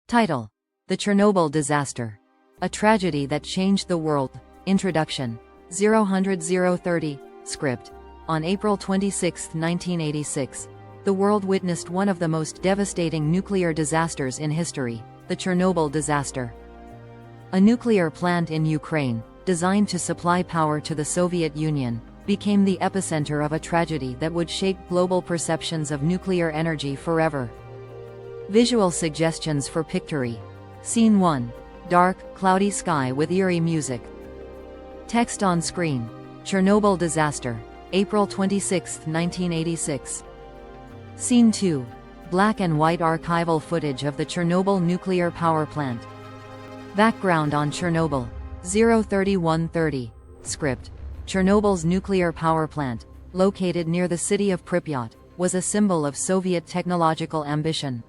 Title: The Chernobyl Disaster. A Tragedy That Changed the World. Introduction. 0:30. Script. On April 26, 1986, the world witnessed one of the most devastating nuclear disasters in history, the Chernobyl disaster. A nuclear plant in Ukraine, designed to supply power to the Soviet Union, became the epicenter of a tragedy that would shape global perceptions of nuclear energy forever. Visual suggestions for Pictory. Scene 1. Dark, cloudy sky with eerie music. Text on screen. Chernobyl disaster. April 26, 1986. Scene 2. Black and white archival footage of the Chernobyl Nuclear Power Plant. Background on Chernobyl. 0:31:30. Script. Chernobyl's nuclear power plant, located near the city of Pripyat, was a symbol of Soviet technological ambition.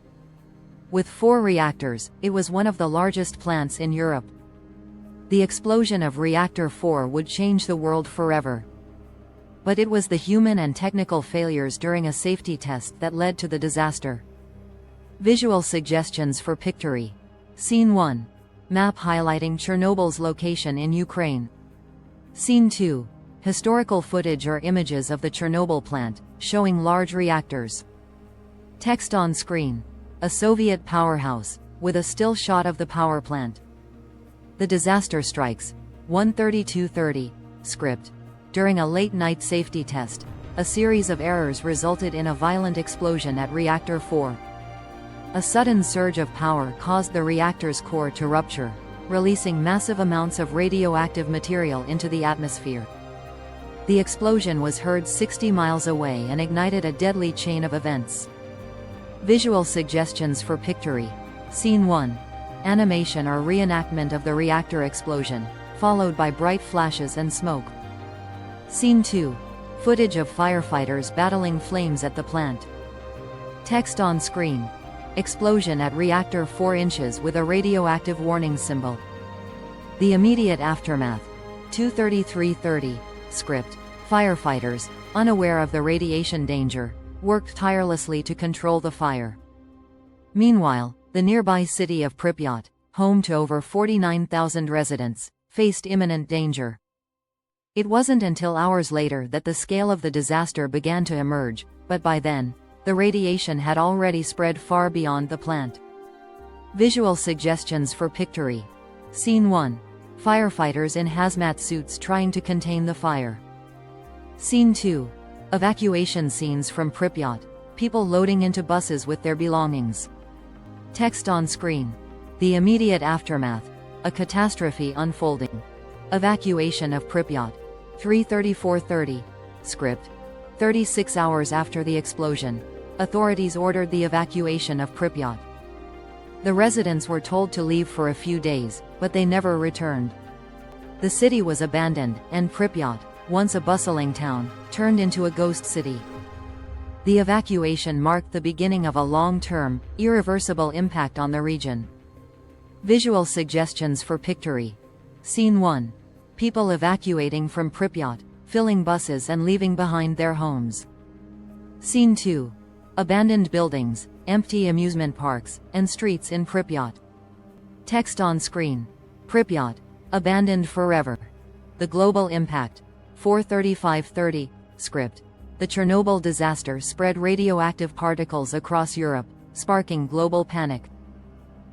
With 4 reactors, it was one of the largest plants in Europe. The explosion of Reactor 4 would change the world forever. But it was the human and technical failures during a safety test that led to the disaster. Visual suggestions for Pictory. Scene 1. Map highlighting Chernobyl's location in Ukraine. Scene 2. Historical footage or images of the Chernobyl plant, showing large reactors. Text on screen. A Soviet powerhouse, with a still shot of the power plant. The disaster strikes. 1:32:30. Script. During a late-night safety test, a series of errors resulted in a violent explosion at Reactor 4. A sudden surge of power caused the reactor's core to rupture, releasing massive amounts of radioactive material into the atmosphere. The explosion was heard 60 miles away and ignited a deadly chain of events. Visual suggestions for Pictory. Scene 1. Animation or reenactment of the reactor explosion, followed by bright flashes and smoke. Scene 2. Footage of firefighters battling flames at the plant. Text on screen. Explosion at Reactor 4 inches with a radioactive warning symbol. The immediate aftermath. 2:33:30. Script. Firefighters, unaware of the radiation danger, worked tirelessly to control the fire. Meanwhile, the nearby city of Pripyat, home to over 49,000 residents, faced imminent danger. It wasn't until hours later that the scale of the disaster began to emerge, but by then, the radiation had already spread far beyond the plant. Visual suggestions for Pictory. Scene 1. Firefighters in hazmat suits trying to contain the fire. Scene 2. Evacuation scenes from Pripyat, people loading into buses with their belongings. Text on screen. The immediate aftermath. A catastrophe unfolding. Evacuation of Pripyat. 3:34:30. Script. 36 hours after the explosion, authorities ordered the evacuation of Pripyat. The residents were told to leave for a few days, but they never returned. The city was abandoned, and Pripyat, once a bustling town, turned into a ghost city. The evacuation marked the beginning of a long-term, irreversible impact on the region. Visual suggestions for Pictory. Scene 1. People evacuating from Pripyat, filling buses and leaving behind their homes. Scene 2. Abandoned buildings, empty amusement parks, and streets in Pripyat. Text on screen. Pripyat, abandoned forever. The global impact. 4:35:30. Script. The Chernobyl disaster spread radioactive particles across Europe, sparking global panic.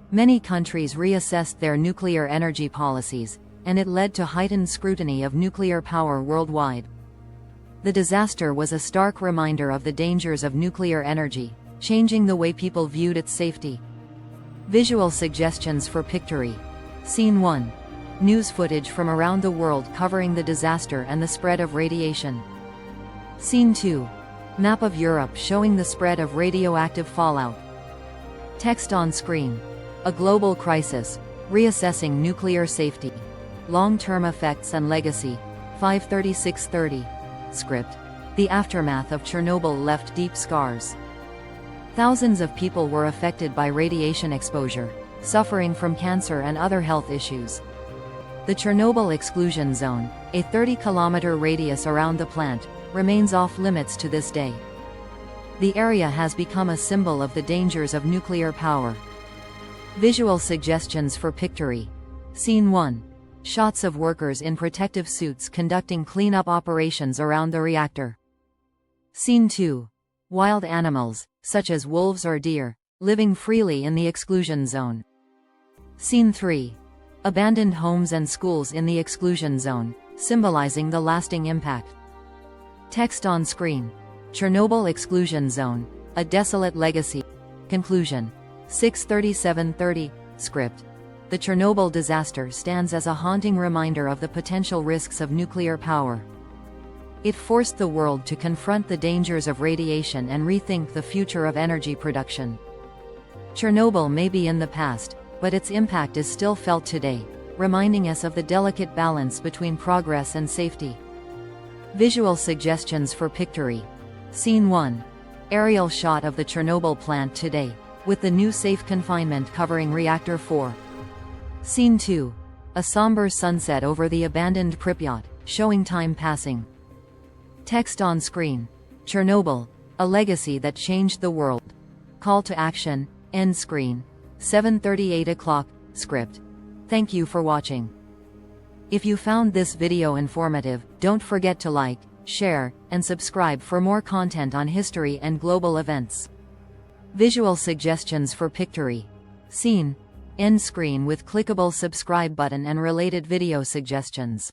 Many countries reassessed their nuclear energy policies, and it led to heightened scrutiny of nuclear power worldwide. The disaster was a stark reminder of the dangers of nuclear energy, changing the way people viewed its safety. Visual suggestions for Pictory. Scene 1. News footage from around the world covering the disaster and the spread of radiation. Scene 2. Map of Europe showing the spread of radioactive fallout. Text on screen. A global crisis, reassessing nuclear safety. Long-term effects and legacy. 5:36:30. Script. The aftermath of Chernobyl left deep scars. Thousands of people were affected by radiation exposure, suffering from cancer and other health issues. The Chernobyl Exclusion Zone, a 30-kilometer radius around the plant, remains off-limits to this day. The area has become a symbol of the dangers of nuclear power. Visual suggestions for Pictory. Scene 1. Shots of workers in protective suits conducting cleanup operations around the reactor. Scene 2. Wild animals, such as wolves or deer, living freely in the exclusion zone. Scene 3. Abandoned homes and schools in the exclusion zone, symbolizing the lasting impact. Text on screen. Chernobyl Exclusion Zone, a desolate legacy. Conclusion. 6:37:30. Script. The Chernobyl disaster stands as a haunting reminder of the potential risks of nuclear power. It forced the world to confront the dangers of radiation and rethink the future of energy production. Chernobyl may be in the past, but its impact is still felt today, reminding us of the delicate balance between progress and safety. Visual suggestions for Pictory. Scene 1. Aerial shot of the Chernobyl plant today, with the new safe confinement covering Reactor 4. Scene 2. A somber sunset over the abandoned Pripyat, showing time passing. Text on screen. Chernobyl, a legacy that changed the world. Call to action, end screen. 7:38 o'clock, script. Thank you for watching. If you found this video informative, don't forget to like, share, and subscribe for more content on history and global events. Visual suggestions for Pictory. Scene. End screen with clickable subscribe button and related video suggestions.